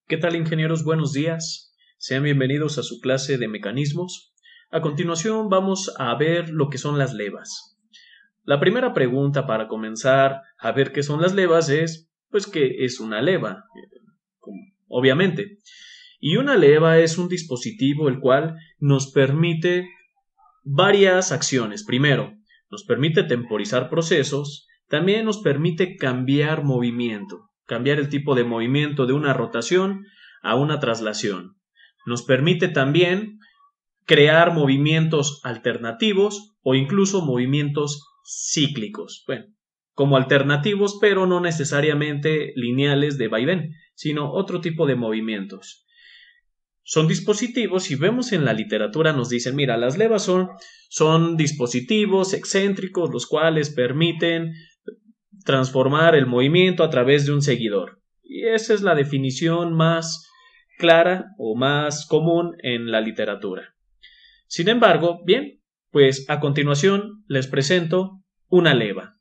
¿Qué tal, ingenieros? Buenos días. Sean bienvenidos a su clase de mecanismos. A continuación vamos a ver lo que son las levas. La primera pregunta para comenzar a ver qué son las levas es, pues, ¿qué es una leva? Obviamente. Y una leva es un dispositivo el cual nos permite varias acciones. Primero, nos permite temporizar procesos. También nos permite cambiar movimiento, cambiar el tipo de movimiento de una rotación a una traslación. Nos permite también crear movimientos alternativos o incluso movimientos cíclicos. Bueno, como alternativos, pero no necesariamente lineales de vaivén, sino otro tipo de movimientos. Son dispositivos, y vemos en la literatura nos dicen, mira, las levas son dispositivos excéntricos los cuales permiten transformar el movimiento a través de un seguidor. Y esa es la definición más clara o más común en la literatura. Sin embargo, bien, pues a continuación les presento una leva.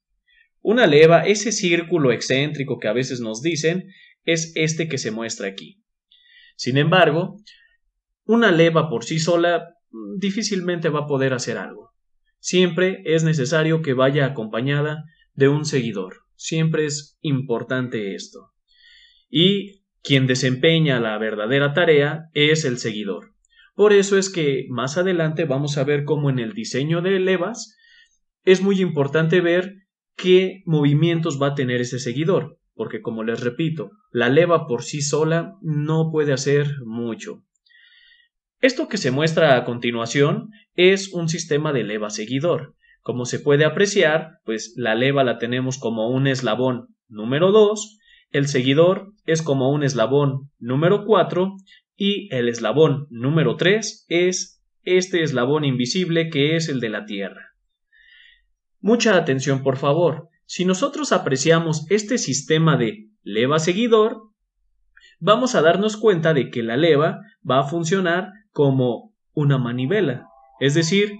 Una leva, ese círculo excéntrico que a veces nos dicen, es este que se muestra aquí. Sin embargo, una leva por sí sola difícilmente va a poder hacer algo. Siempre es necesario que vaya acompañada de un seguidor. Siempre es importante esto. Y quien desempeña la verdadera tarea es el seguidor. Por eso es que más adelante vamos a ver cómo en el diseño de levas es muy importante ver qué movimientos va a tener ese seguidor. Porque, como les repito, la leva por sí sola no puede hacer mucho. Esto que se muestra a continuación es un sistema de leva seguidor. Como se puede apreciar, pues la leva la tenemos como un eslabón número 2, el seguidor es como un eslabón número 4 y el eslabón número 3 es este eslabón invisible que es el de la Tierra. Mucha atención, por favor. Si nosotros apreciamos este sistema de leva seguidor, vamos a darnos cuenta de que la leva va a funcionar como una manivela, es decir,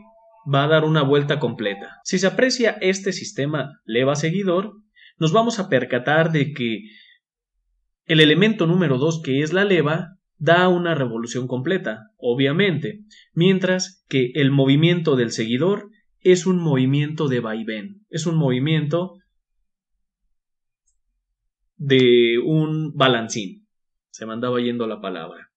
va a dar una vuelta completa. Si se aprecia este sistema leva seguidor, nos vamos a percatar de que el elemento número 2, que es la leva, da una revolución completa, obviamente, mientras que el movimiento del seguidor es un movimiento de vaivén, es un movimiento de un balancín. Se me andaba yendo la palabra.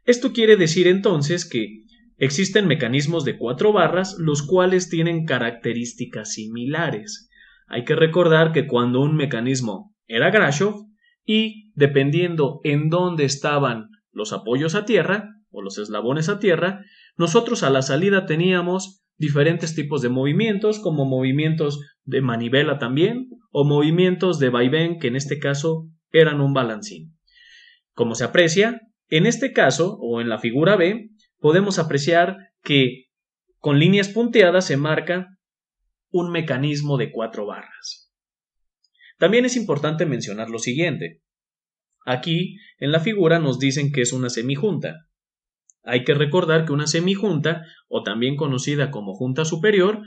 Esto quiere decir entonces que existen mecanismos de 4 barras los cuales tienen características similares. Hay que recordar que cuando un mecanismo era Grashof y dependiendo en dónde estaban los apoyos a tierra o los eslabones a tierra, nosotros a la salida teníamos diferentes tipos de movimientos, como movimientos de manivela también o movimientos de vaivén, que en este caso eran un balancín. Como se aprecia, en este caso, o en la figura B, podemos apreciar que con líneas punteadas se marca un mecanismo de 4 barras. También es importante mencionar lo siguiente. Aquí, en la figura, nos dicen que es una semijunta. Hay que recordar que una semijunta, o también conocida como junta superior,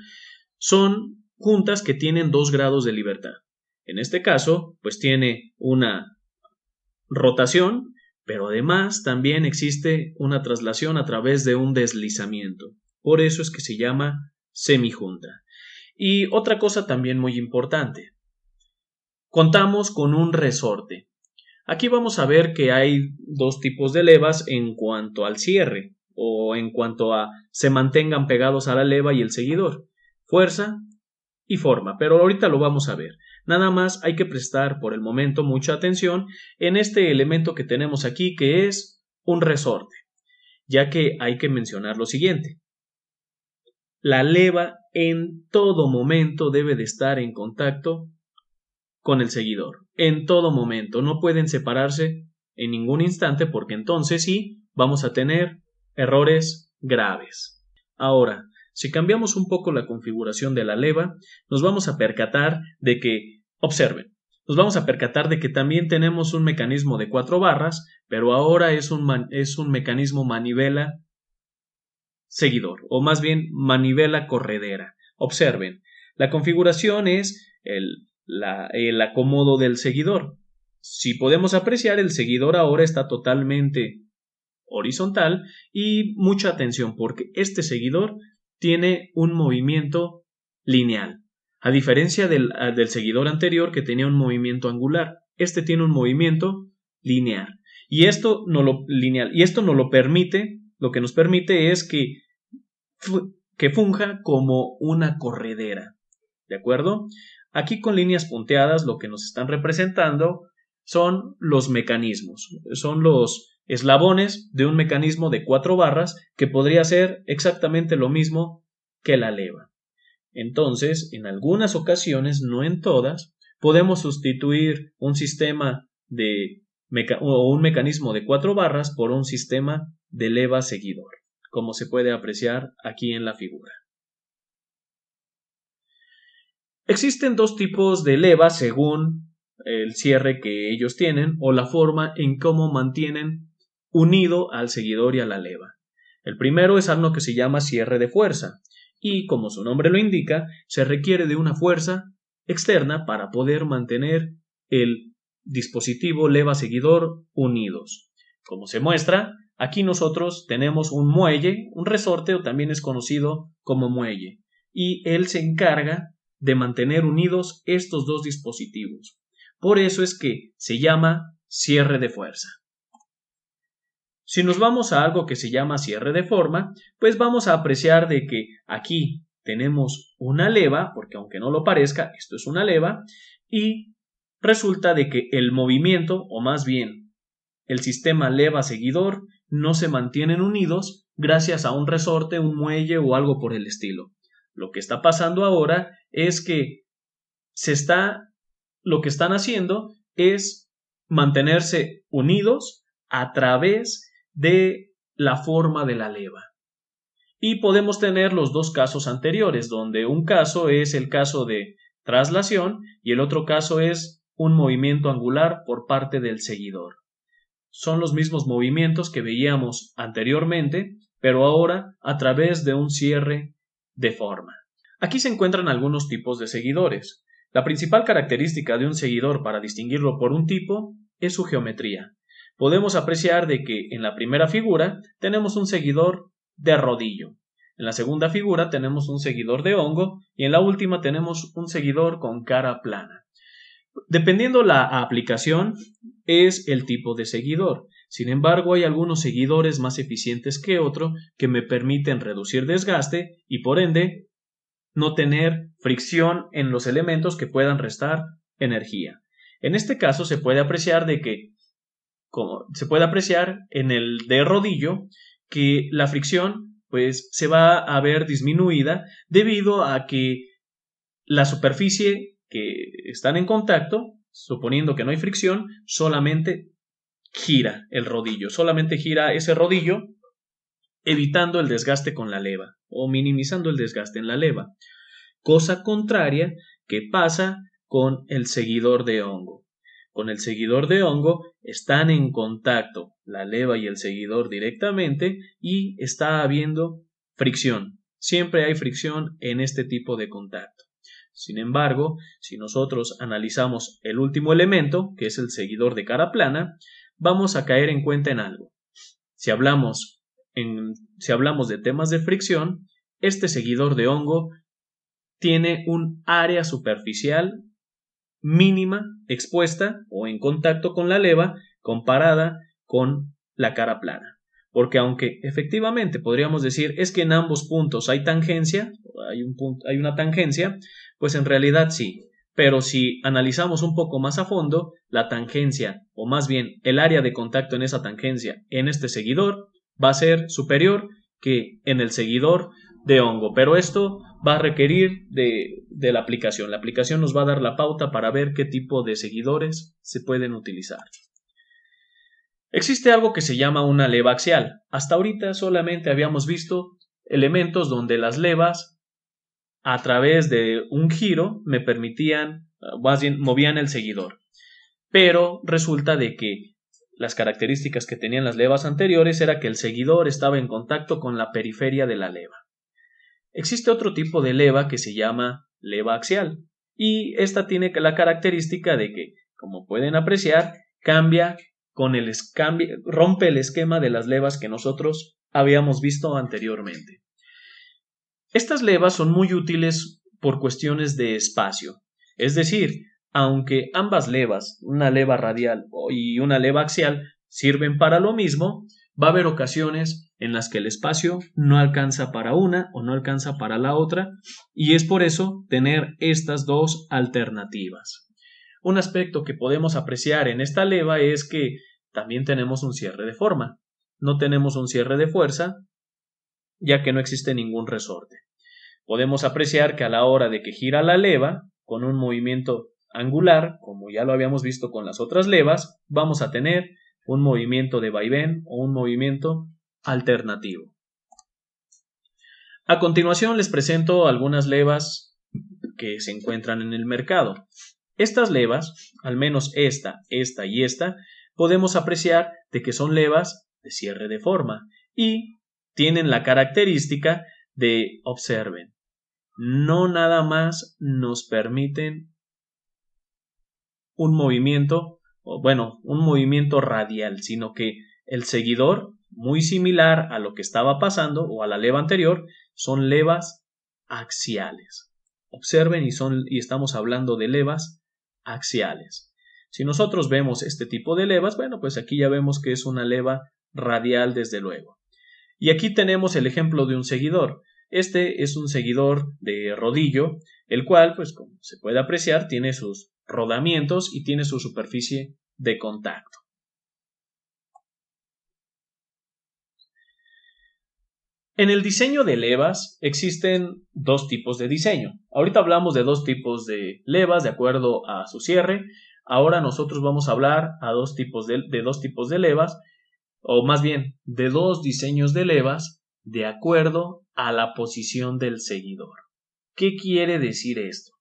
son juntas que tienen 2 grados de libertad. En este caso, pues tiene una rotación, pero además también existe una traslación a través de un deslizamiento. Por eso es que se llama semijunta. Y otra cosa también muy importante. Contamos con un resorte. Aquí vamos a ver que hay 2 tipos de levas en cuanto al cierre o en cuanto a se mantengan pegados a la leva y el seguidor. Fuerza y forma, pero ahorita lo vamos a ver. Nada más hay que prestar por el momento mucha atención en este elemento que tenemos aquí, que es un resorte, ya que hay que mencionar lo siguiente. La leva en todo momento debe de estar en contacto con el seguidor. En todo momento. No pueden separarse en ningún instante porque entonces sí vamos a tener errores graves. Ahora, si cambiamos un poco la configuración de la leva, nos vamos a percatar de que, observen, nos vamos a percatar de que también tenemos un mecanismo de 4 barras, pero ahora es un mecanismo manivela seguidor, o más bien manivela corredera. Observen, la configuración es el acomodo del seguidor. Si podemos apreciar, el seguidor ahora está totalmente horizontal y mucha atención porque este seguidor tiene un movimiento lineal. A diferencia del seguidor anterior que tenía un movimiento angular, este tiene un movimiento lineal. Y esto no lo permite, lo que nos permite es que funja como una corredera. ¿De acuerdo? Aquí con líneas punteadas lo que nos están representando son los mecanismos, son los eslabones de un mecanismo de 4 barras que podría ser exactamente lo mismo que la leva. Entonces, en algunas ocasiones, no en todas, podemos sustituir un sistema o un mecanismo de 4 barras por un sistema de leva seguidor, como se puede apreciar aquí en la figura. Existen dos tipos de levas según el cierre que ellos tienen o la forma en cómo mantienen unido al seguidor y a la leva. El primero es algo que se llama cierre de fuerza y, como su nombre lo indica, se requiere de una fuerza externa para poder mantener el dispositivo leva seguidor unidos. Como se muestra, aquí nosotros tenemos un muelle, un resorte o también es conocido como muelle, y él se encarga de mantener unidos estos dos dispositivos. Por eso es que se llama cierre de fuerza. Si nos vamos a algo que se llama cierre de forma, pues vamos a apreciar de que aquí tenemos una leva, porque aunque no lo parezca, esto es una leva, y resulta de que el movimiento, o más bien el sistema leva-seguidor, no se mantienen unidos gracias a un resorte, un muelle o algo por el estilo. Lo que está pasando ahora es que lo que están haciendo es mantenerse unidos a través de la forma de la leva. Y podemos tener los dos casos anteriores, donde un caso es el caso de traslación y el otro caso es un movimiento angular por parte del seguidor. Son los mismos movimientos que veíamos anteriormente, pero ahora a través de un cierre de forma. Aquí se encuentran algunos tipos de seguidores. La principal característica de un seguidor para distinguirlo por un tipo es su geometría. Podemos apreciar de que en la primera figura tenemos un seguidor de rodillo, en la segunda figura tenemos un seguidor de hongo y en la última tenemos un seguidor con cara plana. Dependiendo la aplicación es el tipo de seguidor. Sin embargo, hay algunos seguidores más eficientes que otros que me permiten reducir desgaste y por ende no tener fricción en los elementos que puedan restar energía. En este caso se puede apreciar en el de rodillo que la fricción pues se va a ver disminuida debido a que la superficie que están en contacto, suponiendo que no hay fricción, solamente gira el rodillo, solamente gira ese rodillo evitando el desgaste con la leva o minimizando el desgaste en la leva. Cosa contraria que pasa con el seguidor de hongo. Con el seguidor de hongo están en contacto la leva y el seguidor directamente y está habiendo fricción. Siempre hay fricción en este tipo de contacto. Sin embargo, si nosotros analizamos el último elemento, que es el seguidor de cara plana, vamos a caer en cuenta en algo. Si hablamos de temas de fricción, este seguidor de hongo tiene un área superficial mínima expuesta o en contacto con la leva comparada con la cara plana. Porque aunque efectivamente podríamos decir es que en ambos puntos hay tangencia, hay una tangencia, pues en realidad sí. Pero si analizamos un poco más a fondo, la tangencia, o más bien el área de contacto en esa tangencia en este seguidor, va a ser superior que en el seguidor de hongo. Pero esto va a requerir de la aplicación. La aplicación nos va a dar la pauta para ver qué tipo de seguidores se pueden utilizar. Existe algo que se llama una leva axial. Hasta ahorita solamente habíamos visto elementos donde las levas a través de un giro me permitían, más bien movían el seguidor. Pero resulta de que las características que tenían las levas anteriores era que el seguidor estaba en contacto con la periferia de la leva. Existe otro tipo de leva que se llama leva axial y esta tiene la característica de que como pueden apreciar, rompe el esquema de las levas que nosotros habíamos visto anteriormente. Estas levas son muy útiles por cuestiones de espacio, es decir, aunque ambas levas, una leva radial y una leva axial, sirven para lo mismo, va a haber ocasiones en las que el espacio no alcanza para una o no alcanza para la otra, y es por eso tener estas dos alternativas. Un aspecto que podemos apreciar en esta leva es que también tenemos un cierre de forma. No tenemos un cierre de fuerza, ya que no existe ningún resorte. Podemos apreciar que a la hora de que gira la leva, con un movimiento angular, como ya lo habíamos visto con las otras levas, vamos a tener un movimiento de vaivén o un movimiento alternativo. A continuación les presento algunas levas que se encuentran en el mercado. Estas levas, al menos esta y esta, podemos apreciar de que son levas de cierre de forma y tienen la característica de, observen, no nada más nos permiten un movimiento radial, sino que el seguidor, muy similar a lo que estaba pasando o a la leva anterior, son levas axiales. Observen y estamos hablando de levas axiales. Si nosotros vemos este tipo de levas, pues aquí ya vemos que es una leva radial desde luego. Y aquí tenemos el ejemplo de un seguidor. Este es un seguidor de rodillo, el cual, como se puede apreciar, tiene sus rodamientos y tiene su superficie de contacto. En el diseño de levas existen dos tipos de diseño. Ahorita hablamos de dos tipos de levas de acuerdo a su cierre. Ahora nosotros vamos a hablar de dos tipos de levas, o más bien de dos diseños de levas de acuerdo a la posición del seguidor. ¿Qué quiere decir esto?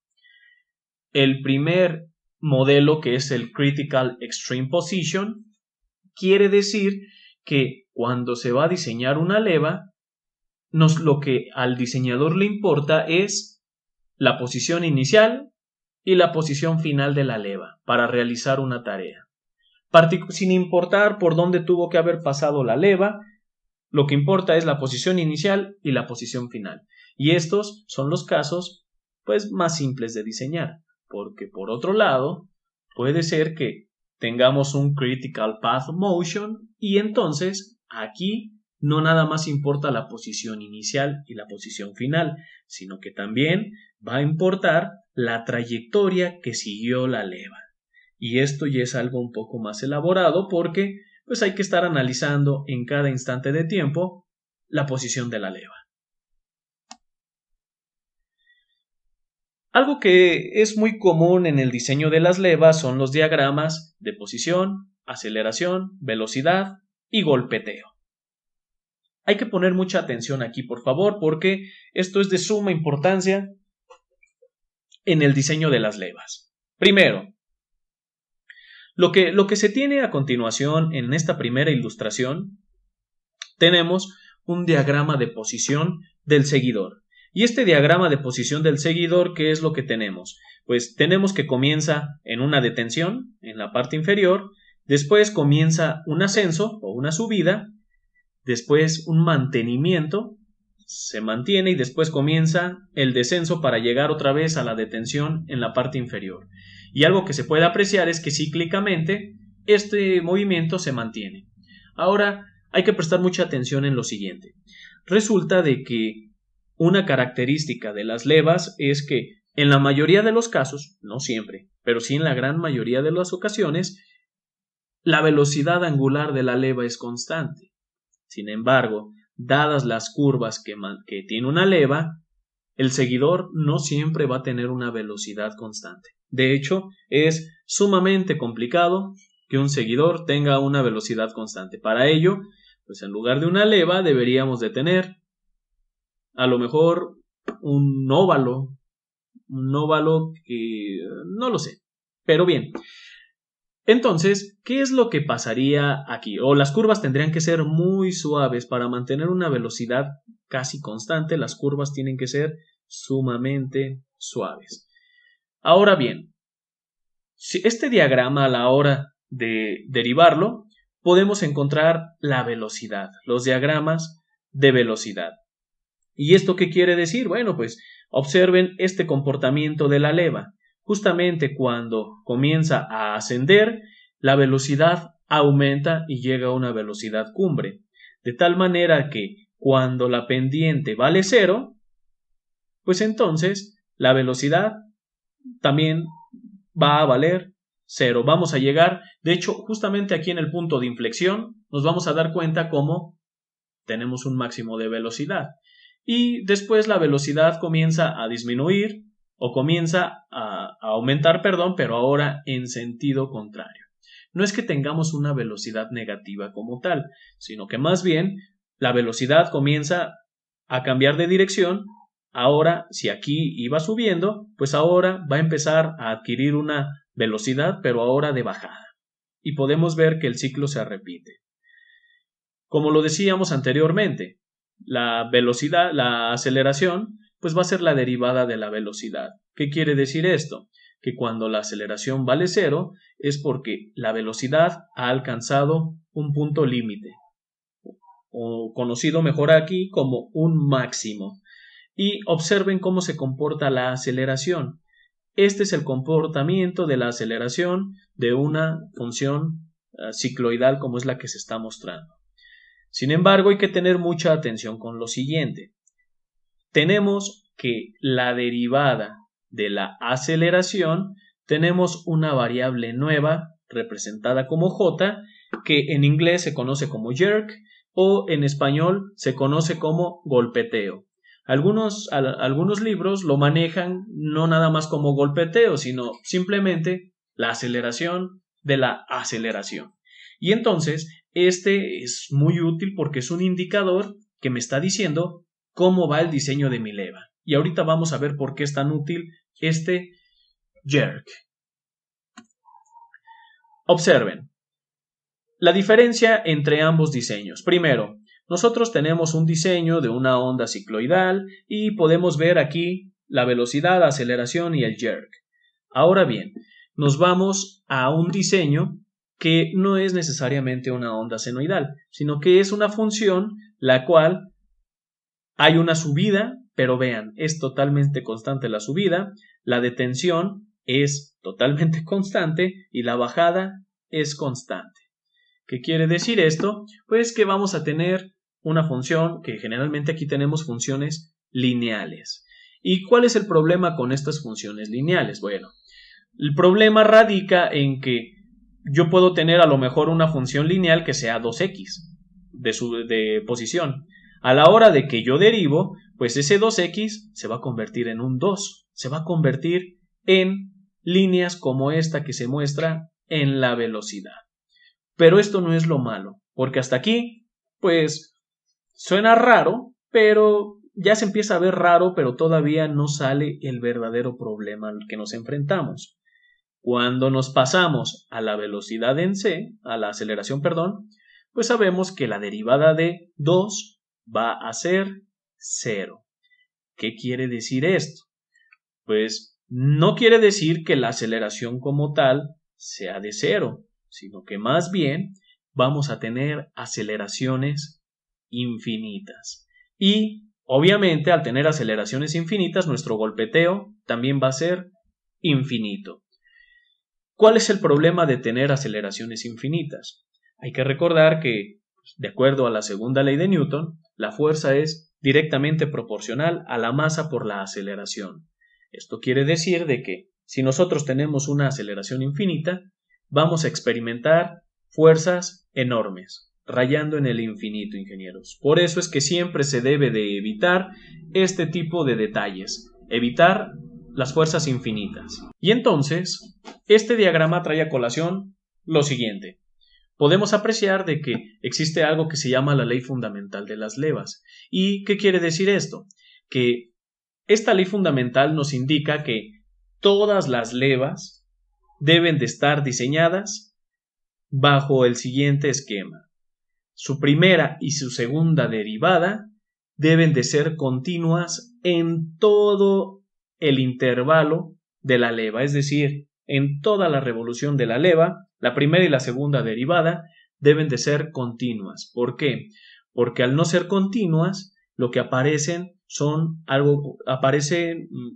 El primer modelo, que es el Critical Extreme Position, quiere decir que cuando se va a diseñar una leva, lo que al diseñador le importa es la posición inicial y la posición final de la leva para realizar una tarea. Sin importar por dónde tuvo que haber pasado la leva, lo que importa es la posición inicial y la posición final. Y estos son los casos más simples de diseñar, porque por otro lado puede ser que tengamos un Critical Path Motion y entonces aquí no nada más importa la posición inicial y la posición final, sino que también va a importar la trayectoria que siguió la leva. Y esto ya es algo un poco más elaborado porque hay que estar analizando en cada instante de tiempo la posición de la leva. Algo que es muy común en el diseño de las levas son los diagramas de posición, aceleración, velocidad y golpeteo. Hay que poner mucha atención aquí, por favor, porque esto es de suma importancia en el diseño de las levas. Primero, lo que se tiene a continuación en esta primera ilustración, tenemos un diagrama de posición del seguidor. Y este diagrama de posición del seguidor, ¿qué es lo que tenemos? Pues tenemos que comienza en una detención, en la parte inferior, después comienza un ascenso o una subida, después un mantenimiento, se mantiene y después comienza el descenso para llegar otra vez a la detención en la parte inferior. Y algo que se puede apreciar es que cíclicamente este movimiento se mantiene. Ahora hay que prestar mucha atención en lo siguiente. Resulta de que una característica de las levas es que en la mayoría de los casos, no siempre, pero sí en la gran mayoría de las ocasiones, la velocidad angular de la leva es constante. Sin embargo, dadas las curvas que tiene una leva, el seguidor no siempre va a tener una velocidad constante. De hecho, es sumamente complicado que un seguidor tenga una velocidad constante. Para ello, en lugar de una leva deberíamos de tener a lo mejor un óvalo que no lo sé. Pero bien, entonces, ¿qué es lo que pasaría aquí? O las curvas tendrían que ser muy suaves para mantener una velocidad casi constante. Las curvas tienen que ser sumamente suaves. Ahora bien, Si este diagrama a la hora de derivarlo, podemos encontrar la velocidad, los diagramas de velocidad. ¿Y esto qué quiere decir? Bueno, pues observen este comportamiento de la leva. Justamente cuando comienza a ascender, la velocidad aumenta y llega a una velocidad cumbre. De tal manera que cuando la pendiente vale 0, pues entonces la velocidad también va a valer 0. Vamos a llegar, de hecho, justamente aquí en el punto de inflexión, nos vamos a dar cuenta cómo tenemos un máximo de velocidad. Y después la velocidad comienza a disminuir o comienza a aumentar, pero ahora en sentido contrario. No es que tengamos una velocidad negativa como tal, sino que más bien la velocidad comienza a cambiar de dirección. Ahora, si aquí iba subiendo, pues ahora va a empezar a adquirir una velocidad, pero ahora de bajada. Y podemos ver que el ciclo se repite. Como lo decíamos anteriormente, la velocidad, la aceleración, pues va a ser la derivada de la velocidad. ¿Qué quiere decir esto? Que cuando la aceleración vale 0 es porque la velocidad ha alcanzado un punto límite, o conocido mejor aquí como un máximo. Y observen cómo se comporta la aceleración. Este es el comportamiento de la aceleración de una función cicloidal como es la que se está mostrando. Sin embargo, hay que tener mucha atención con lo siguiente. Tenemos que la derivada de la aceleración, tenemos una variable nueva representada como j, que en inglés se conoce como jerk o en español se conoce como golpeteo. Algunos libros lo manejan no nada más como golpeteo, sino simplemente la aceleración de la aceleración. Y entonces, este es muy útil porque es un indicador que me está diciendo cómo va el diseño de mi leva. Y ahorita vamos a ver por qué es tan útil este jerk. Observen la diferencia entre ambos diseños. Primero, nosotros tenemos un diseño de una onda cicloidal y podemos ver aquí la velocidad, aceleración y el jerk. Ahora bien, nos vamos a un diseño que no es necesariamente una onda senoidal, sino que es una función la cual hay una subida, pero vean, es totalmente constante la subida, la detención es totalmente constante y la bajada es constante. ¿Qué quiere decir esto? Pues que vamos a tener una función que generalmente aquí tenemos funciones lineales. ¿Y cuál es el problema con estas funciones lineales? Bueno, el problema radica en que yo puedo tener a lo mejor una función lineal que sea 2x de posición. A la hora de que yo derivo, pues ese 2x se va a convertir en un 2, se va a convertir en líneas como esta que se muestra en la velocidad. Pero esto no es lo malo, porque hasta aquí, pues, suena raro, pero ya se empieza a ver raro, pero todavía no sale el verdadero problema al que nos enfrentamos. Cuando nos pasamos a la velocidad en c, a la aceleración, pues sabemos que la derivada de 2 va a ser 0. ¿Qué quiere decir esto? Pues no quiere decir que la aceleración como tal sea de 0, sino que más bien vamos a tener aceleraciones infinitas. Y obviamente al tener aceleraciones infinitas, nuestro golpeteo también va a ser infinito. ¿Cuál es el problema de tener aceleraciones infinitas? Hay que recordar que, de acuerdo a la segunda ley de Newton, la fuerza es directamente proporcional a la masa por la aceleración. Esto quiere decir de que si nosotros tenemos una aceleración infinita, vamos a experimentar fuerzas enormes, rayando en el infinito, ingenieros. Por eso es que siempre se debe de evitar este tipo de detalles, evitar las fuerzas infinitas. Y entonces, este diagrama trae a colación lo siguiente. Podemos apreciar de que existe algo que se llama la ley fundamental de las levas. ¿Y qué quiere decir esto? Que esta ley fundamental nos indica que todas las levas deben de estar diseñadas bajo el siguiente esquema. Su primera y su segunda derivada deben de ser continuas en todo el intervalo de la leva, es decir, en toda la revolución de la leva, la primera y la segunda derivada deben de ser continuas. ¿Por qué? Porque al no ser continuas, lo que aparece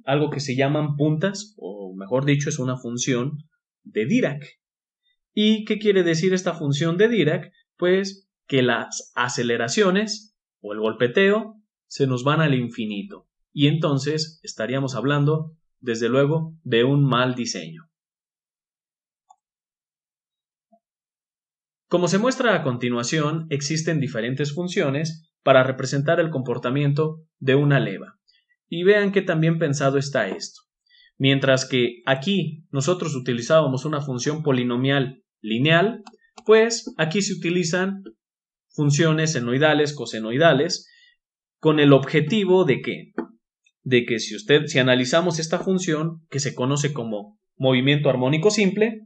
algo que se llaman puntas, o mejor dicho, es una función de Dirac. ¿Y qué quiere decir esta función de Dirac? Pues que las aceleraciones o el golpeteo se nos van al infinito. Y entonces estaríamos hablando, desde luego, de un mal diseño. Como se muestra a continuación, existen diferentes funciones para representar el comportamiento de una leva. Y vean que también pensado está esto. Mientras que aquí nosotros utilizábamos una función polinomial lineal, pues aquí se utilizan funciones senoidales, cosenoidales, con el objetivo de que si analizamos esta función, que se conoce como movimiento armónico simple,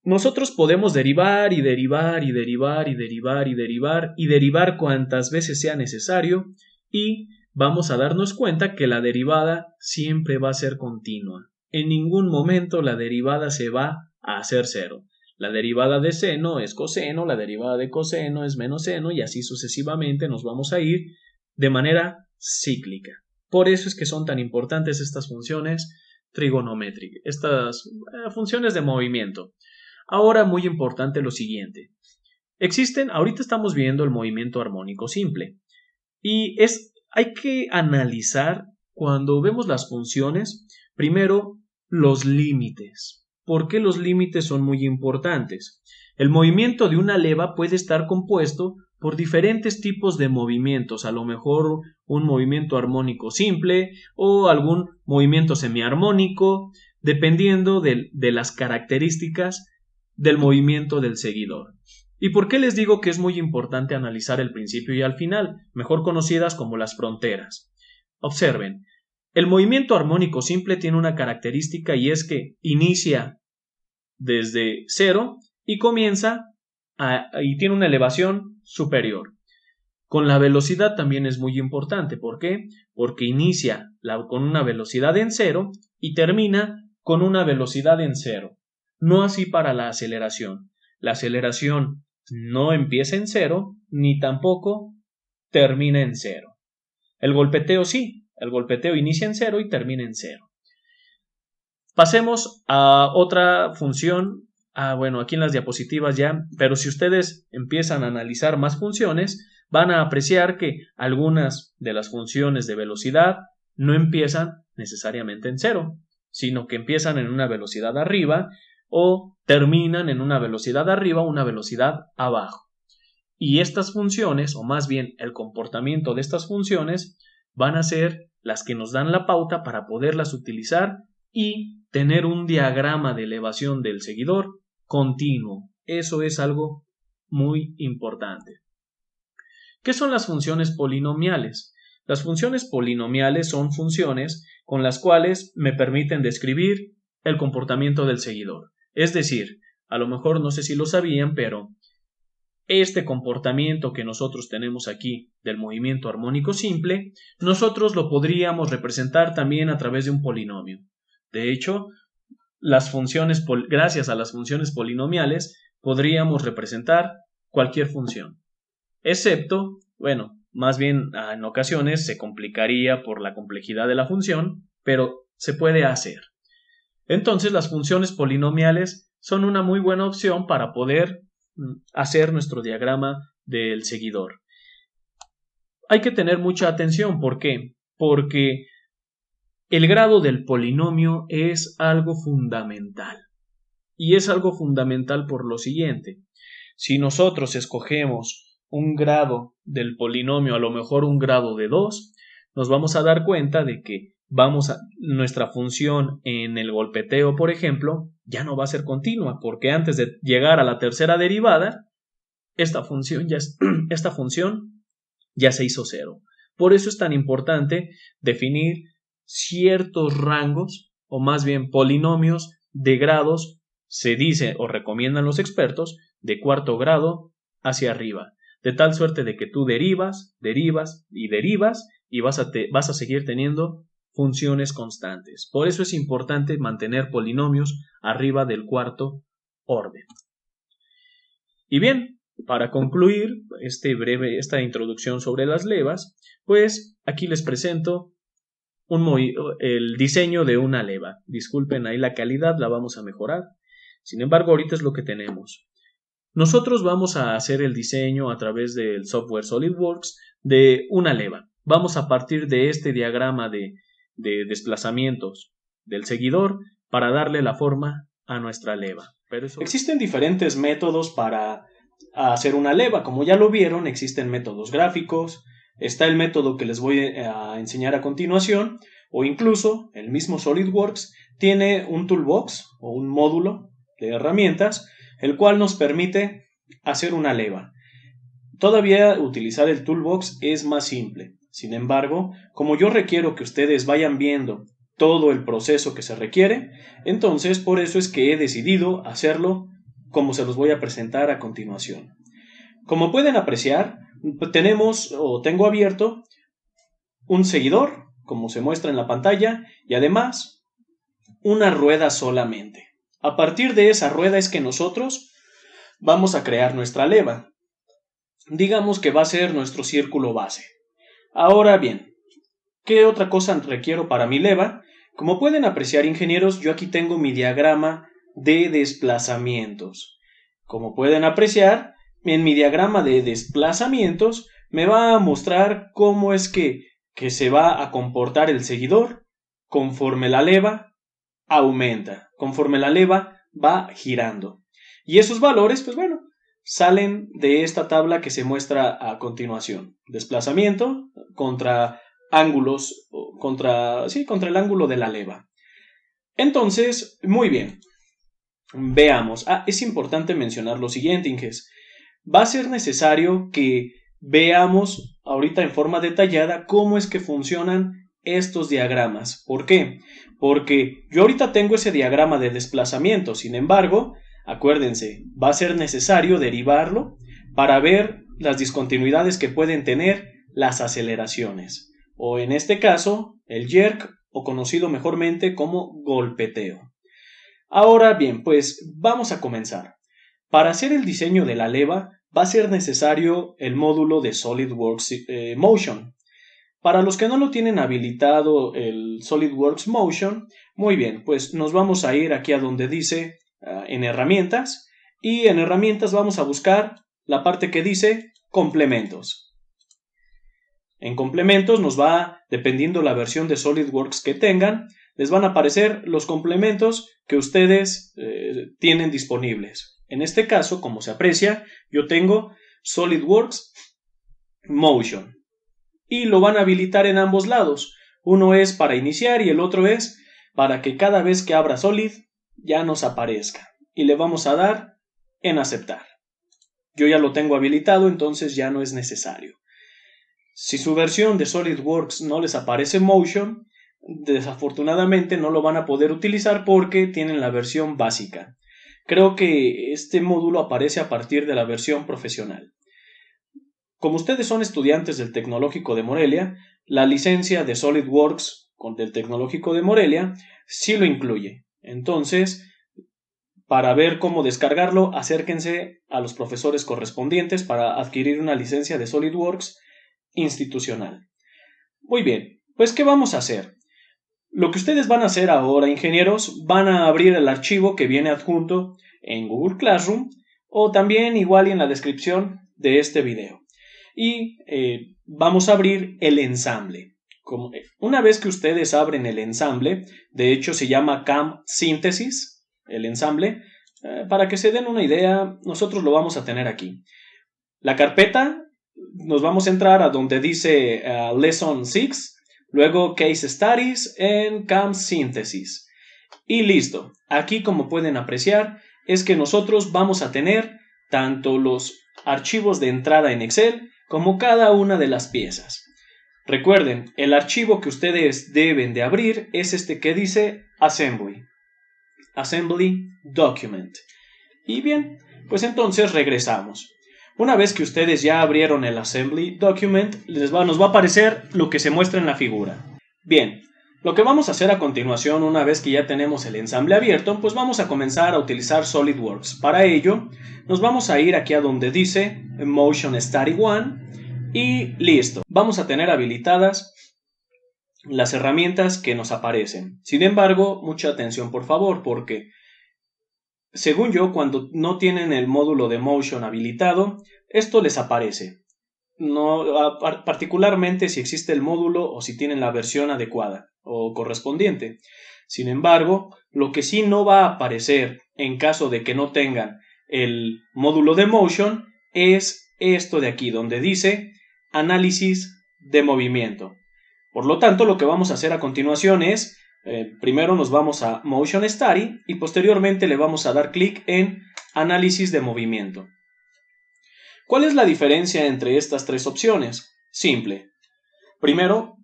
nosotros podemos derivar y derivar y derivar y derivar y derivar y derivar cuantas veces sea necesario y vamos a darnos cuenta que la derivada siempre va a ser continua. En ningún momento la derivada se va a hacer cero. La derivada de seno es coseno, la derivada de coseno es menos seno y así sucesivamente nos vamos a ir de manera cíclica. Por eso es que son tan importantes estas funciones trigonométricas, estas funciones de movimiento. Ahora, muy importante lo siguiente. Ahorita estamos viendo el movimiento armónico simple. Y hay que analizar, cuando vemos las funciones, primero los límites. ¿Por qué los límites son muy importantes? El movimiento de una leva puede estar compuesto por diferentes tipos de movimientos, a lo mejor un movimiento armónico simple o algún movimiento semiarmónico, dependiendo de las características del movimiento del seguidor. ¿Y por qué les digo que es muy importante analizar el principio y al final, mejor conocidas como las fronteras? Observen, el movimiento armónico simple tiene una característica y es que inicia desde cero y y tiene una elevación superior. Con la velocidad también es muy importante. ¿Por qué? Porque inicia con una velocidad en cero y termina con una velocidad en cero. No así para la aceleración. La aceleración no empieza en cero ni tampoco termina en cero. El golpeteo sí, el golpeteo inicia en cero y termina en cero. Pasemos a otra función. Bueno, aquí en las diapositivas ya, pero si ustedes empiezan a analizar más funciones, van a apreciar que algunas de las funciones de velocidad no empiezan necesariamente en cero, sino que empiezan en una velocidad arriba o terminan en una velocidad arriba o una velocidad abajo. Y estas funciones, o más bien el comportamiento de estas funciones, van a ser las que nos dan la pauta para poderlas utilizar y tener un diagrama de elevación del seguidor continuo. Eso es algo muy importante. ¿Qué son las funciones polinomiales? Las funciones polinomiales son funciones con las cuales me permiten describir el comportamiento del seguidor. Es decir, a lo mejor no sé si lo sabían, pero este comportamiento que nosotros tenemos aquí del movimiento armónico simple, nosotros lo podríamos representar también a través de un polinomio. De hecho, gracias a las funciones polinomiales, podríamos representar cualquier función. Excepto, bueno, más bien en ocasiones se complicaría por la complejidad de la función, pero se puede hacer. Entonces, las funciones polinomiales son una muy buena opción para poder hacer nuestro diagrama del seguidor. Hay que tener mucha atención. ¿Por qué? Porque el grado del polinomio es algo fundamental. Y es algo fundamental por lo siguiente. Si nosotros escogemos un grado del polinomio, a lo mejor un grado de 2, nos vamos a dar cuenta de que nuestra función en el golpeteo, por ejemplo, ya no va a ser continua, porque antes de llegar a la tercera derivada, esta función ya se hizo cero. Por eso es tan importante definir ciertos rangos, o más bien polinomios de grados, se dice o recomiendan los expertos, de cuarto grado hacia arriba, de tal suerte de que tú derivas y vas a seguir teniendo funciones constantes. Por eso es importante mantener polinomios arriba del cuarto orden. Y bien, para concluir esta introducción sobre las levas, pues aquí les presento el diseño de una leva. Disculpen, ahí la calidad la vamos a mejorar. Sin embargo, ahorita es lo que tenemos. Nosotros vamos a hacer el diseño a través del software SolidWorks de una leva. Vamos a partir de este diagrama de desplazamientos del seguidor para darle la forma a nuestra leva. Existen diferentes métodos para hacer una leva. Como ya lo vieron, existen métodos gráficos. Está el método que les voy a enseñar a continuación, o incluso el mismo SolidWorks tiene un toolbox o un módulo de herramientas, el cual nos permite hacer una leva. Todavía utilizar el toolbox es más simple. Sin embargo, como yo requiero que ustedes vayan viendo todo el proceso que se requiere, entonces por eso es que he decidido hacerlo como se los voy a presentar a continuación. Como pueden apreciar, tengo abierto un seguidor, como se muestra en la pantalla, y además una rueda solamente. A partir de esa rueda es que nosotros vamos a crear nuestra leva. Digamos que va a ser nuestro círculo base. Ahora bien, ¿qué otra cosa requiero para mi leva? Como pueden apreciar, ingenieros, yo aquí tengo mi diagrama de desplazamientos. Como pueden apreciar, en mi diagrama de desplazamientos me va a mostrar cómo es que se va a comportar el seguidor conforme la leva aumenta, conforme la leva va girando. Y esos valores, pues bueno, salen de esta tabla que se muestra a continuación. Desplazamiento contra ángulos, contra el ángulo de la leva. Entonces, muy bien. Veamos. Es importante mencionar lo siguiente, Inges. Va a ser necesario que veamos ahorita en forma detallada cómo es que funcionan estos diagramas. ¿Por qué? Porque yo ahorita tengo ese diagrama de desplazamiento. Sin embargo, acuérdense, va a ser necesario derivarlo para ver las discontinuidades que pueden tener las aceleraciones, o en este caso, el jerk, o conocido mejormente como golpeteo. Ahora bien, pues vamos a comenzar. Para hacer el diseño de la leva va a ser necesario el módulo de SolidWorks Motion. Para los que no lo tienen habilitado el SolidWorks Motion, muy bien, pues nos vamos a ir aquí a donde dice en herramientas, y en herramientas vamos a buscar la parte que dice complementos. En complementos nos va, dependiendo la versión de SolidWorks que tengan, les van a aparecer los complementos que ustedes tienen disponibles. En este caso, como se aprecia, yo tengo SolidWorks Motion y lo van a habilitar en ambos lados. Uno es para iniciar y el otro es para que cada vez que abra Solid ya nos aparezca. Y le vamos a dar en aceptar. Yo ya lo tengo habilitado, entonces ya no es necesario. Si su versión de SolidWorks no les aparece Motion, desafortunadamente no lo van a poder utilizar porque tienen la versión básica. Creo que este módulo aparece a partir de la versión profesional. Como ustedes son estudiantes del Tecnológico de Morelia, la licencia de SolidWorks del Tecnológico de Morelia sí lo incluye. Entonces, para ver cómo descargarlo, acérquense a los profesores correspondientes para adquirir una licencia de SolidWorks institucional. Muy bien, pues ¿qué vamos a hacer? Lo que ustedes van a hacer ahora, ingenieros, van a abrir el archivo que viene adjunto en Google Classroom o también igual en la descripción de este video. Y vamos a abrir el ensamble. Una vez que ustedes abren el ensamble, de hecho se llama CAM Síntesis, el ensamble, para que se den una idea, nosotros lo vamos a tener aquí. La carpeta, nos vamos a entrar a donde dice Lesson 6, luego Case Studies en CAM Síntesis. Y listo. Aquí, como pueden apreciar, es que nosotros vamos a tener tanto los archivos de entrada en Excel como cada una de las piezas. Recuerden, el archivo que ustedes deben de abrir es este que dice Assembly Document. Y bien, pues entonces regresamos. Una vez que ustedes ya abrieron el Assembly Document, nos va a aparecer lo que se muestra en la figura. Bien, Lo que vamos a hacer a continuación, una vez que ya tenemos el ensamble abierto, pues vamos a comenzar a utilizar SolidWorks. Para ello, nos vamos a ir aquí a donde dice Motion Study 1 y listo. Vamos a tener habilitadas las herramientas que nos aparecen. Sin embargo, mucha atención por favor, porque según yo, cuando no tienen el módulo de Motion habilitado, esto les aparece. No, particularmente si existe el módulo o si tienen la versión adecuada o correspondiente. Sin embargo, lo que sí no va a aparecer en caso de que no tengan el módulo de Motion es esto de aquí, donde dice análisis de movimiento. Por lo tanto, lo que vamos a hacer a continuación es, primero nos vamos a Motion Study y posteriormente le vamos a dar clic en análisis de movimiento. ¿Cuál es la diferencia entre estas tres opciones? Simple. Primero,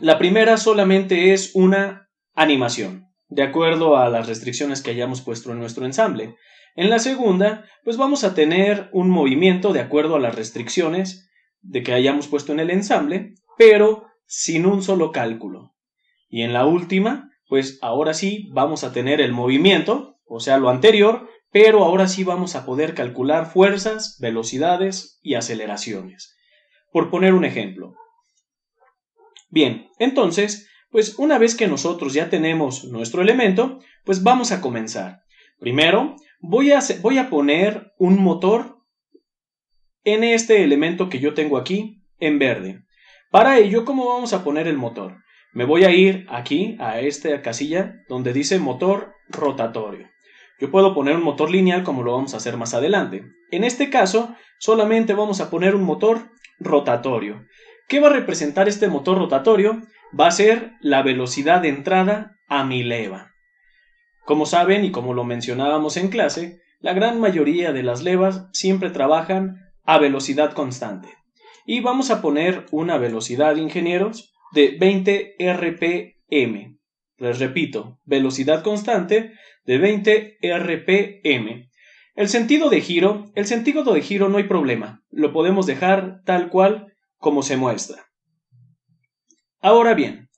la primera solamente es una animación, de acuerdo a las restricciones que hayamos puesto en nuestro ensamble. En la segunda, pues vamos a tener un movimiento de acuerdo a las restricciones de que hayamos puesto en el ensamble, pero sin un solo cálculo. Y en la última, pues ahora sí vamos a tener el movimiento, o sea, lo anterior, pero ahora sí vamos a poder calcular fuerzas, velocidades y aceleraciones. Por poner un ejemplo. Bien, entonces, pues una vez que nosotros ya tenemos nuestro elemento, pues vamos a comenzar. Primero, voy a poner un motor en este elemento que yo tengo aquí, en verde. Para ello, ¿cómo vamos a poner el motor? Me voy a ir aquí, a esta casilla, donde dice motor rotatorio. Yo puedo poner un motor lineal como lo vamos a hacer más adelante. En este caso, solamente vamos a poner un motor rotatorio. ¿Qué va a representar este motor rotatorio? Va a ser la velocidad de entrada a mi leva. Como saben y como lo mencionábamos en clase, la gran mayoría de las levas siempre trabajan a velocidad constante. Y vamos a poner una velocidad, ingenieros, de 20 RPM. Les repito, velocidad constante de 20 RPM. El sentido de giro no hay problema. Lo podemos dejar tal cual como se muestra. Ahora bien,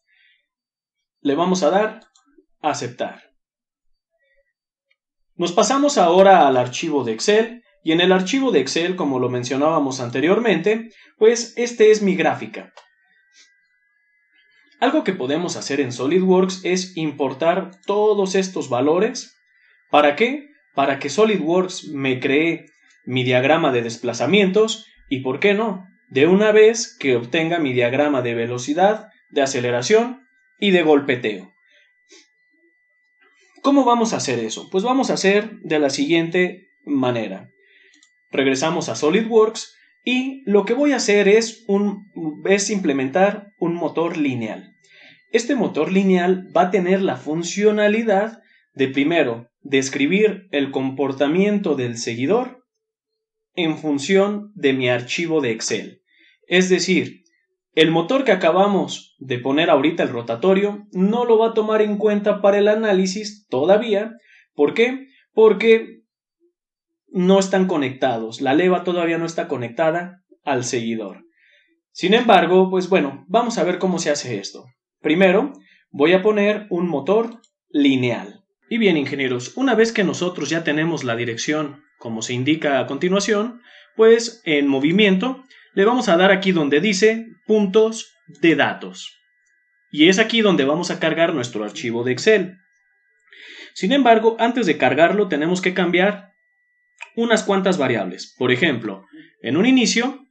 le vamos a dar a aceptar. Nos pasamos ahora al archivo de Excel y en el archivo de Excel, como lo mencionábamos anteriormente, pues este es mi gráfica. Algo que podemos hacer en SolidWorks es importar todos estos valores. ¿Para qué? Para que SolidWorks me cree mi diagrama de desplazamientos y, ¿por qué no?, de una vez que obtenga mi diagrama de velocidad, de aceleración y de golpeteo. ¿Cómo vamos a hacer eso? Pues vamos a hacer de la siguiente manera. Regresamos a SolidWorks y lo que voy a hacer es implementar un motor lineal. Este motor lineal va a tener la funcionalidad de, primero, describir el comportamiento del seguidor en función de mi archivo de Excel. Es decir, el motor que acabamos de poner ahorita, el rotatorio, no lo va a tomar en cuenta para el análisis todavía. ¿Por qué? Porque no están conectados. La leva todavía no está conectada al seguidor. Sin embargo, pues bueno, vamos a ver cómo se hace esto. Primero, voy a poner un motor lineal. Y bien, ingenieros, una vez que nosotros ya tenemos la dirección, como se indica a continuación, pues en movimiento le vamos a dar aquí donde dice puntos de datos. Y es aquí donde vamos a cargar nuestro archivo de Excel. Sin embargo, antes de cargarlo tenemos que cambiar unas cuantas variables. Por ejemplo, en un inicio,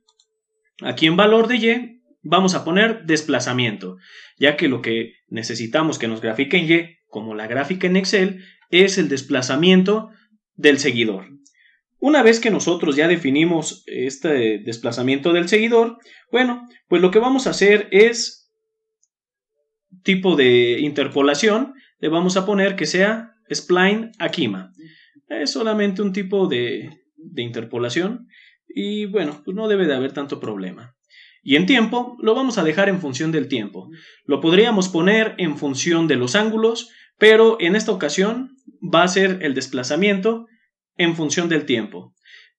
aquí en valor de Y, vamos a poner desplazamiento, ya que lo que necesitamos que nos grafique en Y, como la gráfica en Excel, es el desplazamiento del seguidor. Una vez que nosotros ya definimos este desplazamiento del seguidor, bueno, pues lo que vamos a hacer es tipo de interpolación, le vamos a poner que sea spline Akima. Es solamente un tipo de interpolación y bueno, pues no debe de haber tanto problema. Y en tiempo lo vamos a dejar en función del tiempo. Lo podríamos poner en función de los ángulos, pero en esta ocasión va a ser el desplazamiento en función del tiempo.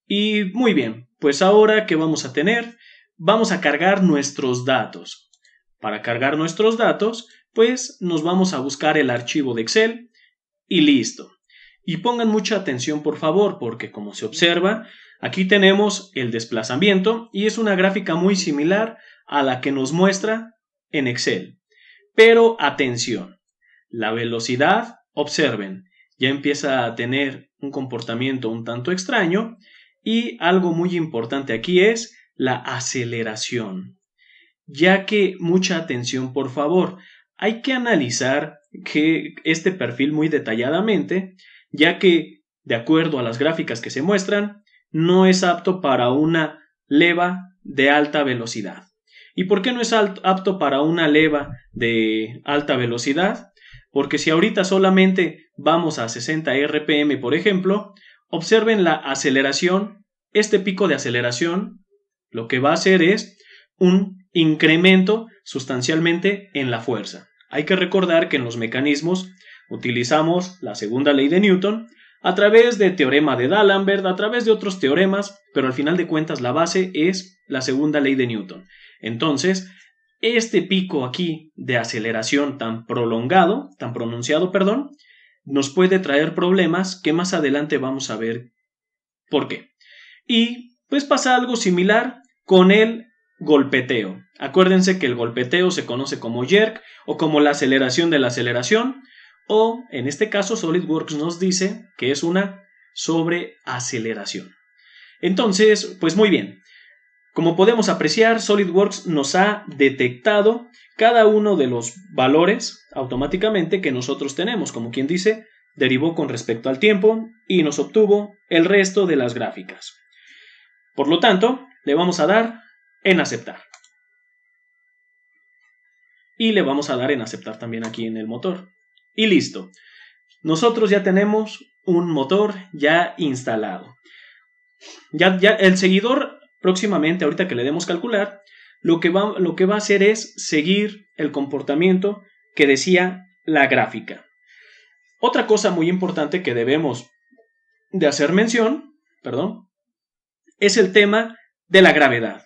Y muy bien, pues ahora ¿qué vamos a tener? Vamos a cargar nuestros datos. Para cargar nuestros datos, pues nos vamos a buscar el archivo de Excel y listo. Y pongan mucha atención por favor, porque como se observa, aquí tenemos el desplazamiento y es una gráfica muy similar a la que nos muestra en Excel. Pero atención, la velocidad, observen, ya empieza a tener un comportamiento un tanto extraño y algo muy importante aquí es la aceleración. Ya que mucha atención por favor, hay que analizar este perfil muy detalladamente, ya que de acuerdo a las gráficas que se muestran, no es apto para una leva de alta velocidad. ¿Y por qué no es apto para una leva de alta velocidad? Porque si ahorita solamente vamos a 60 RPM, por ejemplo, observen la aceleración, este pico de aceleración, lo que va a hacer es un incremento sustancialmente en la fuerza. Hay que recordar que en los mecanismos utilizamos la segunda ley de Newton a través de teorema de D'Alembert, a través de otros teoremas, pero al final de cuentas la base es la segunda ley de Newton. Entonces, este pico aquí de aceleración tan pronunciado, nos puede traer problemas que más adelante vamos a ver por qué. Y pues pasa algo similar con el golpeteo. Acuérdense que el golpeteo se conoce como jerk o como la aceleración de la aceleración, o en este caso SolidWorks nos dice que es una sobreaceleración. Entonces, pues muy bien. Como podemos apreciar, SolidWorks nos ha detectado cada uno de los valores automáticamente que nosotros tenemos. Como quien dice, derivó con respecto al tiempo y nos obtuvo el resto de las gráficas. Por lo tanto, le vamos a dar en aceptar. Y le vamos a dar en aceptar también aquí en el motor. Y listo. Nosotros ya tenemos un motor ya instalado. Ya el seguidor próximamente, ahorita que le demos calcular, lo que va a hacer es seguir el comportamiento que decía la gráfica. Otra cosa muy importante que debemos de hacer mención, es el tema de la gravedad.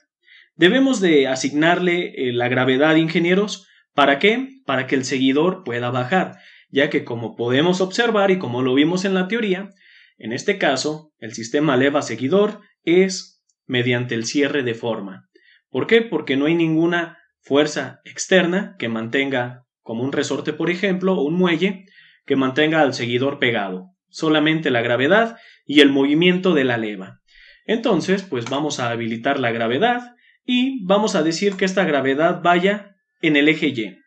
Debemos de asignarle la gravedad, ingenieros, ¿para qué? Para que el seguidor pueda bajar, ya que como podemos observar y como lo vimos en la teoría, en este caso, el sistema leva-seguidor es mediante el cierre de forma. ¿Por qué? Porque no hay ninguna fuerza externa que mantenga, como un resorte por ejemplo, o un muelle, que mantenga al seguidor pegado. Solamente la gravedad y el movimiento de la leva. Entonces, pues vamos a habilitar la gravedad y vamos a decir que esta gravedad vaya en el eje Y.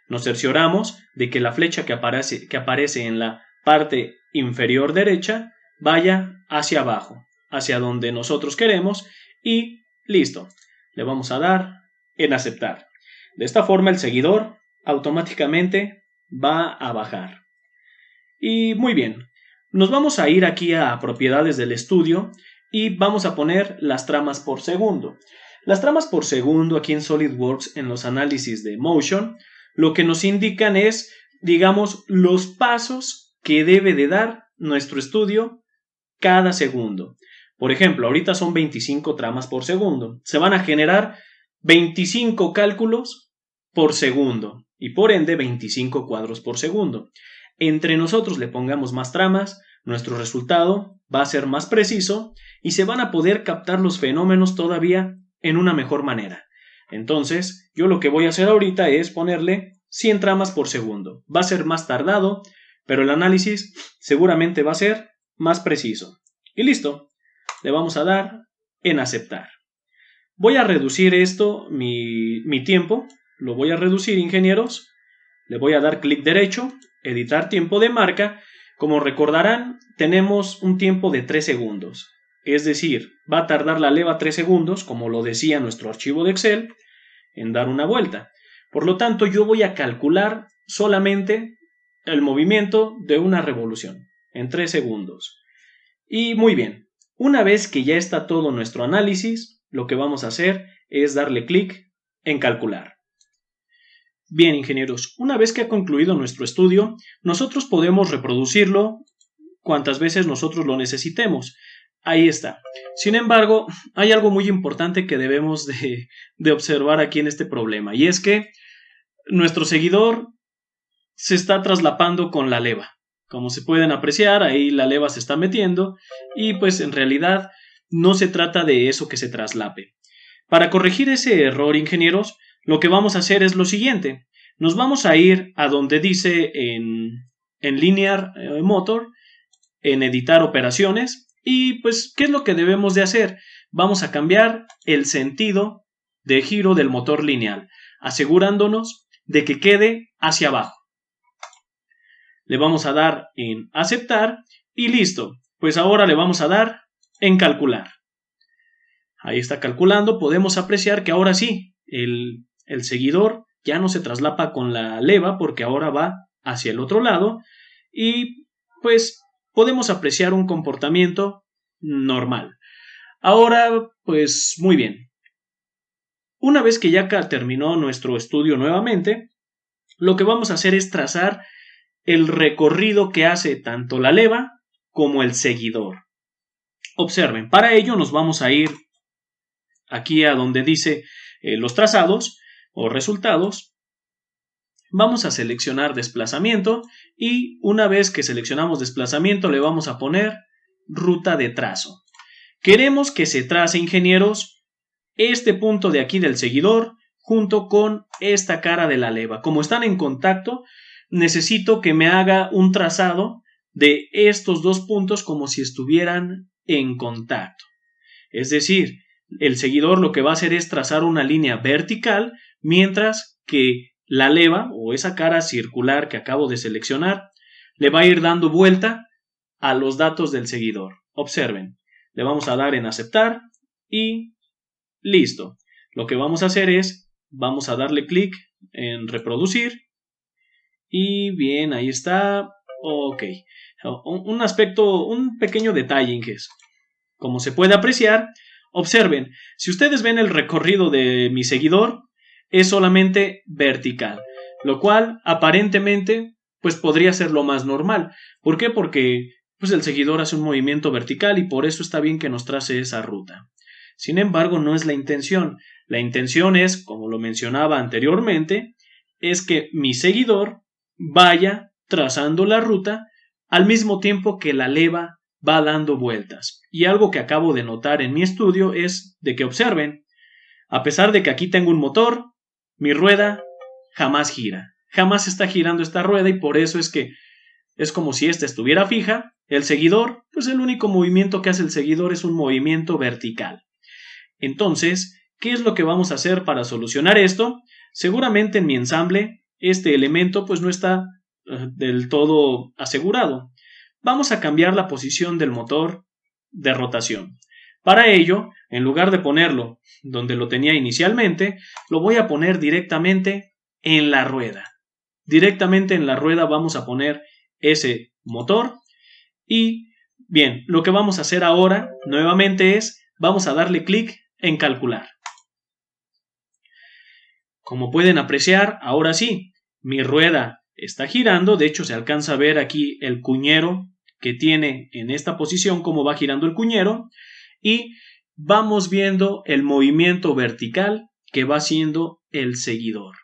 Nos cercioramos de que la flecha que aparece en la parte inferior derecha vaya hacia abajo, hacia donde nosotros queremos y listo. Le vamos a dar en aceptar. De esta forma el seguidor automáticamente va a bajar. Y muy bien, nos vamos a ir aquí a propiedades del estudio y vamos a poner las tramas por segundo. Las tramas por segundo aquí en SolidWorks en los análisis de Motion lo que nos indican es, digamos, los pasos que debe de dar nuestro estudio cada segundo. Por ejemplo, ahorita son 25 tramas por segundo. Se van a generar 25 cálculos por segundo y por ende 25 cuadros por segundo. Entre nosotros le pongamos más tramas, nuestro resultado va a ser más preciso y se van a poder captar los fenómenos todavía en una mejor manera. Entonces, yo lo que voy a hacer ahorita es ponerle 100 tramas por segundo. Va a ser más tardado, pero el análisis seguramente va a ser más preciso. Y listo, le vamos a dar en aceptar. Voy a reducir mi tiempo, lo voy a reducir, ingenieros. Le voy a dar clic derecho, editar tiempo de marca. Como recordarán, tenemos un tiempo de 3 segundos. Es decir, va a tardar la leva 3 segundos, como lo decía nuestro archivo de Excel, en dar una vuelta. Por lo tanto, yo voy a calcular solamente el movimiento de una revolución en 3 segundos. Y muy bien, una vez que ya está todo nuestro análisis, lo que vamos a hacer es darle clic en calcular. Bien, ingenieros, una vez que ha concluido nuestro estudio, nosotros podemos reproducirlo cuantas veces nosotros lo necesitemos. Ahí está. Sin embargo, hay algo muy importante que debemos de observar aquí en este problema, y es que nuestro seguidor se está traslapando con la leva. Como se pueden apreciar, ahí la leva se está metiendo y pues en realidad no se trata de eso que se traslape. Para corregir ese error, ingenieros, lo que vamos a hacer es lo siguiente. Nos vamos a ir a donde dice en Linear Motor, en editar operaciones, y pues, ¿qué es lo que debemos de hacer? Vamos a cambiar el sentido de giro del motor lineal, asegurándonos de que quede hacia abajo. Le vamos a dar en aceptar y listo. Pues ahora le vamos a dar en calcular. Ahí está calculando. Podemos apreciar que ahora sí, el seguidor ya no se traslapa con la leva porque ahora va hacia el otro lado y pues podemos apreciar un comportamiento normal. Ahora, pues muy bien. Una vez que ya terminó nuestro estudio nuevamente, lo que vamos a hacer es trazar el recorrido que hace tanto la leva como el seguidor. Observen, para ello nos vamos a ir aquí a donde dice los trazados o resultados. Vamos a seleccionar desplazamiento y una vez que seleccionamos desplazamiento le vamos a poner ruta de trazo. Queremos que se trace, ingenieros, este punto de aquí del seguidor junto con esta cara de la leva. Como están en contacto, necesito que me haga un trazado de estos dos puntos como si estuvieran en contacto. Es decir, el seguidor lo que va a hacer es trazar una línea vertical, mientras que la leva o esa cara circular que acabo de seleccionar le va a ir dando vuelta a los datos del seguidor. Observen, le vamos a dar en aceptar y listo. Lo que vamos a hacer es, vamos a darle clic en reproducir. Y bien, ahí está. Ok. Un pequeño detalle, Inges. Como se puede apreciar, observen, si ustedes ven el recorrido de mi seguidor, es solamente vertical, lo cual aparentemente pues podría ser lo más normal. ¿Por qué? Porque pues el seguidor hace un movimiento vertical y por eso está bien que nos trace esa ruta. Sin embargo, no es la intención. La intención es, como lo mencionaba anteriormente, es que mi seguidor vaya trazando la ruta al mismo tiempo que la leva va dando vueltas. Y algo que acabo de notar en mi estudio es de que observen, a pesar de que aquí tengo un motor, mi rueda jamás gira. Jamás está girando esta rueda y por eso es que es como si esta estuviera fija. El seguidor, pues el único movimiento que hace el seguidor es un movimiento vertical. Entonces, ¿qué es lo que vamos a hacer para solucionar esto? Seguramente en mi ensamble este elemento pues no está del todo asegurado. Vamos a cambiar la posición del motor de rotación. Para ello, en lugar de ponerlo donde lo tenía inicialmente, lo voy a poner directamente en la rueda. Directamente en la rueda vamos a poner ese motor y bien, lo que vamos a hacer ahora nuevamente es, vamos a darle clic en calcular. Como pueden apreciar, ahora sí, mi rueda está girando, de hecho se alcanza a ver aquí el cuñero que tiene en esta posición, cómo va girando el cuñero, y vamos viendo el movimiento vertical que va haciendo el seguidor.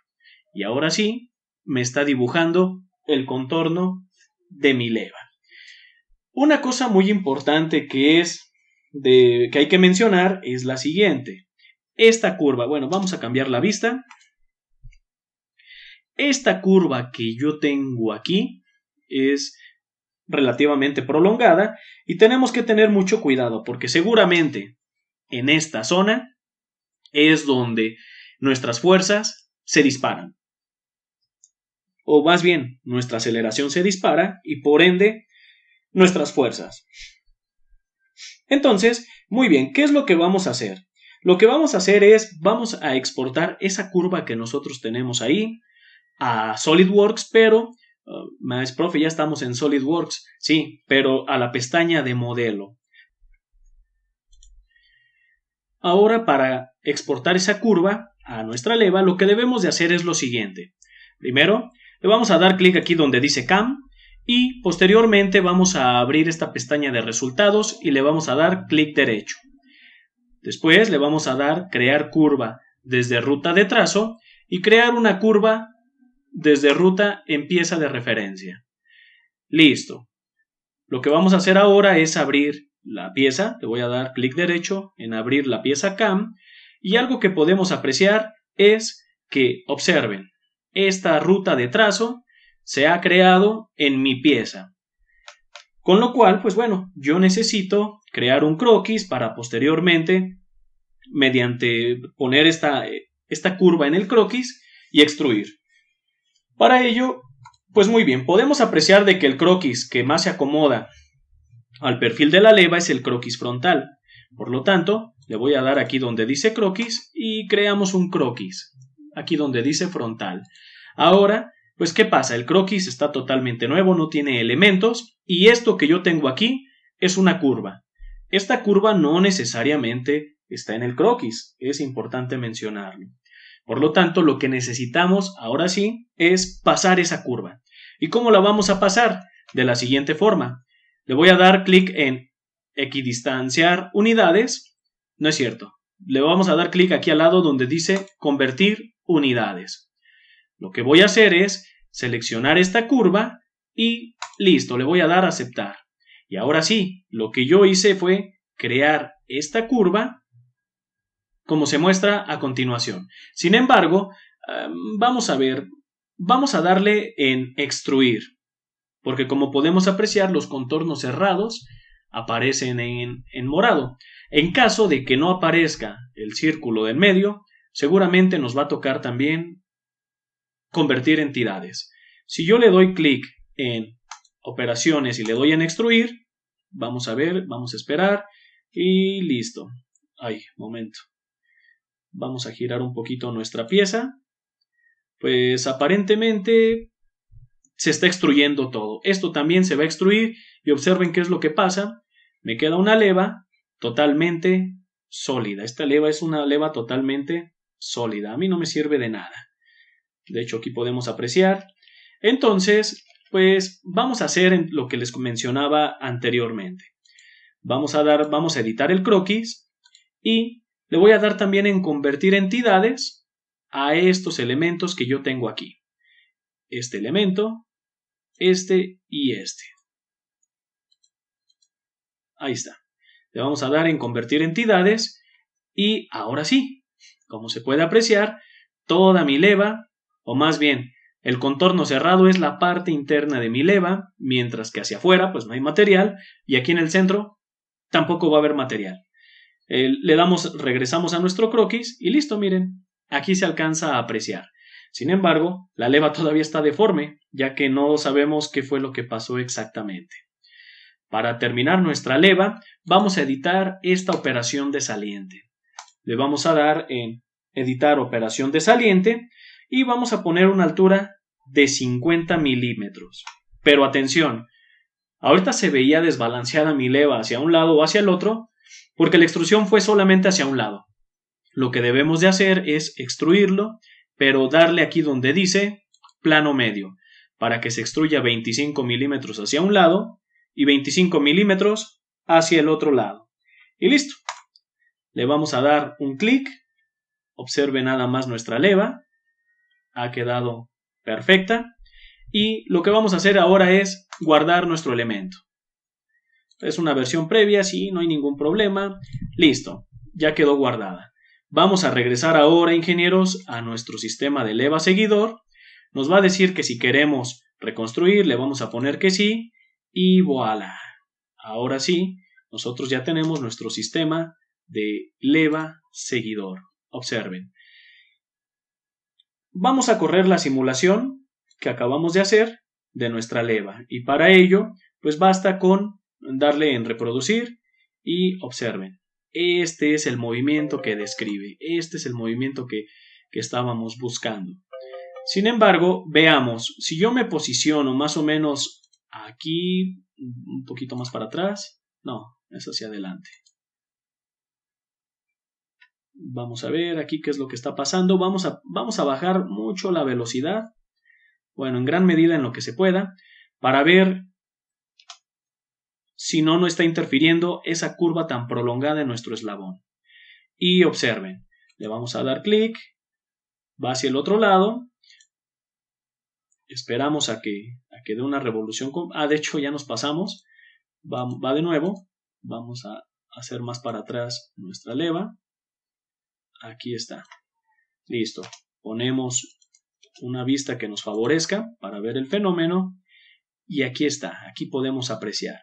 Y ahora sí, me está dibujando el contorno de mi leva. Una cosa muy importante que hay que mencionar es la siguiente. Esta curva, bueno, vamos a cambiar la vista. Esta curva que yo tengo aquí es relativamente prolongada y tenemos que tener mucho cuidado porque seguramente en esta zona es donde nuestras fuerzas se disparan. O más bien, nuestra aceleración se dispara y por ende nuestras fuerzas. Entonces, muy bien, ¿qué es lo que vamos a hacer? Lo que vamos a hacer es, vamos a exportar esa curva que nosotros tenemos ahí a SolidWorks, pero, profe, ya estamos en SolidWorks, sí, pero a la pestaña de modelo. Ahora, para exportar esa curva a nuestra leva, lo que debemos de hacer es lo siguiente. Primero, le vamos a dar clic aquí donde dice CAM y posteriormente vamos a abrir esta pestaña de resultados y le vamos a dar clic derecho. Después le vamos a dar crear curva desde ruta de trazo y crear una curva desde ruta en pieza de referencia. Listo. Lo que vamos a hacer ahora es abrir la pieza. Le voy a dar clic derecho en abrir la pieza CAM. Y algo que podemos apreciar es que, observen, esta ruta de trazo se ha creado en mi pieza. Con lo cual, pues bueno, yo necesito crear un croquis para posteriormente, mediante poner esta curva en el croquis y extruir. Para ello, pues muy bien, podemos apreciar de que el croquis que más se acomoda al perfil de la leva es el croquis frontal. Por lo tanto, le voy a dar aquí donde dice croquis y creamos un croquis, aquí donde dice frontal. Ahora, pues ¿qué pasa? El croquis está totalmente nuevo, no tiene elementos y esto que yo tengo aquí es una curva. Esta curva no necesariamente está en el croquis, es importante mencionarlo. Por lo tanto, lo que necesitamos ahora sí es pasar esa curva. ¿Y cómo la vamos a pasar? De la siguiente forma. Le voy a dar clic en equidistanciar unidades. No es cierto. Le vamos a dar clic aquí al lado donde dice convertir unidades. Lo que voy a hacer es seleccionar esta curva y listo, le voy a dar a aceptar. Y ahora sí, lo que yo hice fue crear esta curva como se muestra a continuación. Sin embargo, vamos a ver, vamos a darle en extruir, porque como podemos apreciar los contornos cerrados aparecen en morado. En caso de que no aparezca el círculo del medio, seguramente nos va a tocar también convertir entidades. Si yo le doy clic en operaciones y le doy en extruir, vamos a ver, vamos a esperar y listo. Ay, momento. Vamos a girar un poquito nuestra pieza. Pues aparentemente se está extruyendo todo. Esto también se va a extruir y observen qué es lo que pasa. Me queda una leva totalmente sólida. Esta leva es una leva totalmente sólida. A mí no me sirve de nada. De hecho, aquí podemos apreciar. Entonces, pues vamos a hacer lo que les mencionaba anteriormente. Vamos a editar el croquis y le voy a dar también en convertir entidades a estos elementos que yo tengo aquí. Este elemento, este y este. Ahí está. Le vamos a dar en convertir entidades y ahora sí, como se puede apreciar, toda mi leva, o más bien, el contorno cerrado es la parte interna de mi leva, mientras que hacia afuera pues no hay material y aquí en el centro tampoco va a haber material. Regresamos a nuestro croquis y listo, miren, aquí se alcanza a apreciar. Sin embargo, la leva todavía está deforme, ya que no sabemos qué fue lo que pasó exactamente. Para terminar nuestra leva, vamos a editar esta operación de saliente. Le vamos a dar en editar operación de saliente y vamos a poner una altura de 50 milímetros. Pero atención, ahorita se veía desbalanceada mi leva hacia un lado o hacia el otro, porque la extrusión fue solamente hacia un lado. Lo que debemos de hacer es extruirlo, pero darle aquí donde dice plano medio, para que se extruya 25 milímetros hacia un lado y 25 milímetros hacia el otro lado. Y listo. Le vamos a dar un clic. Observe nada más nuestra leva. Ha quedado perfecta. Y lo que vamos a hacer ahora es guardar nuestro elemento. Es una versión previa, sí, no hay ningún problema. Listo, ya quedó guardada. Vamos a regresar ahora, ingenieros, a nuestro sistema de leva seguidor. Nos va a decir que si queremos reconstruir, le vamos a poner que sí. Y voilà. Ahora sí, nosotros ya tenemos nuestro sistema de leva seguidor. Observen. Vamos a correr la simulación que acabamos de hacer de nuestra leva. Y para ello, pues basta con darle en reproducir y observen. Este es el movimiento que describe. Este es el movimiento que estábamos buscando. Sin embargo, veamos. Si yo me posiciono más o menos aquí, un poquito más para atrás. No, es hacia adelante. Vamos a ver aquí qué es lo que está pasando. Vamos a bajar mucho la velocidad. Bueno, en gran medida en lo que se pueda. Para ver si no está interfiriendo esa curva tan prolongada en nuestro eslabón. Y observen, le vamos a dar clic, va hacia el otro lado, Esperamos a que dé una revolución. De hecho ya nos pasamos. Va de nuevo. Vamos a hacer más para atrás nuestra leva. Aquí está. Listo. Ponemos una vista que nos favorezca para ver el fenómeno. Y aquí está. Aquí podemos apreciar.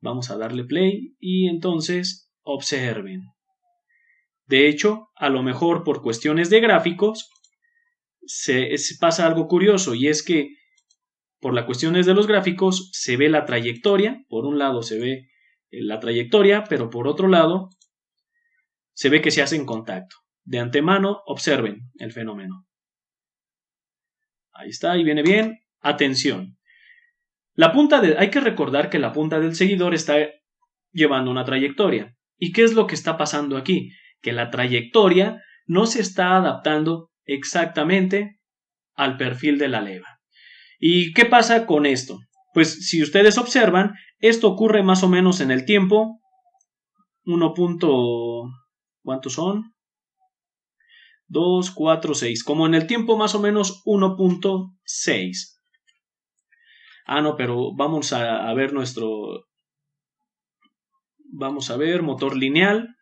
Vamos a darle play y entonces observen. De hecho, a lo mejor por cuestiones de gráficos se pasa algo curioso, y es que por las cuestiones de los gráficos se ve la trayectoria. Por un lado se ve la trayectoria, pero por otro lado se ve que se hacen contacto. De antemano observen el fenómeno. Ahí está, ahí viene bien. Atención. Hay que recordar que la punta del seguidor está llevando una trayectoria. ¿Y qué es lo que está pasando aquí? Que la trayectoria no se está adaptando exactamente al perfil de la leva. ¿Y qué pasa con esto? Pues si ustedes observan, esto ocurre más o menos en el tiempo 1. ¿Cuántos son? 2, 4, 6. Como en el tiempo más o menos 1.6. No, pero vamos a ver Vamos a ver motor lineal.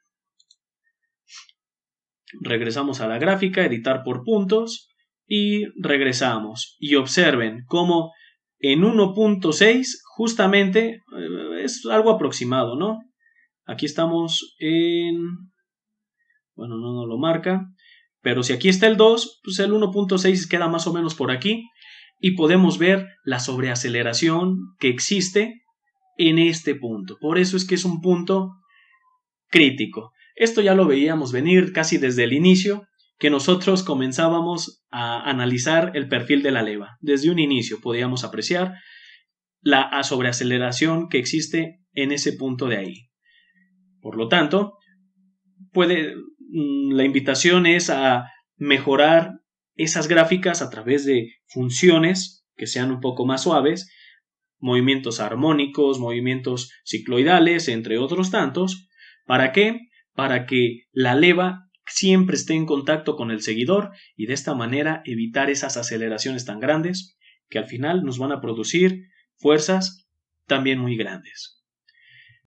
Regresamos a la gráfica, editar por puntos y regresamos. Y observen cómo en 1.6 justamente es algo aproximado, ¿no? Aquí estamos en... Bueno, no lo marca. Pero si aquí está el 2, pues el 1.6 queda más o menos por aquí. Y podemos ver la sobreaceleración que existe en este punto. Por eso es que es un punto crítico. Esto ya lo veíamos venir casi desde el inicio, que nosotros comenzábamos a analizar el perfil de la leva. Desde un inicio podíamos apreciar la sobreaceleración que existe en ese punto de ahí. Por lo tanto, la invitación es a mejorar esas gráficas a través de funciones que sean un poco más suaves, movimientos armónicos, movimientos cicloidales, entre otros tantos. ¿Para qué? Para que la leva siempre esté en contacto con el seguidor y de esta manera evitar esas aceleraciones tan grandes que al final nos van a producir fuerzas también muy grandes.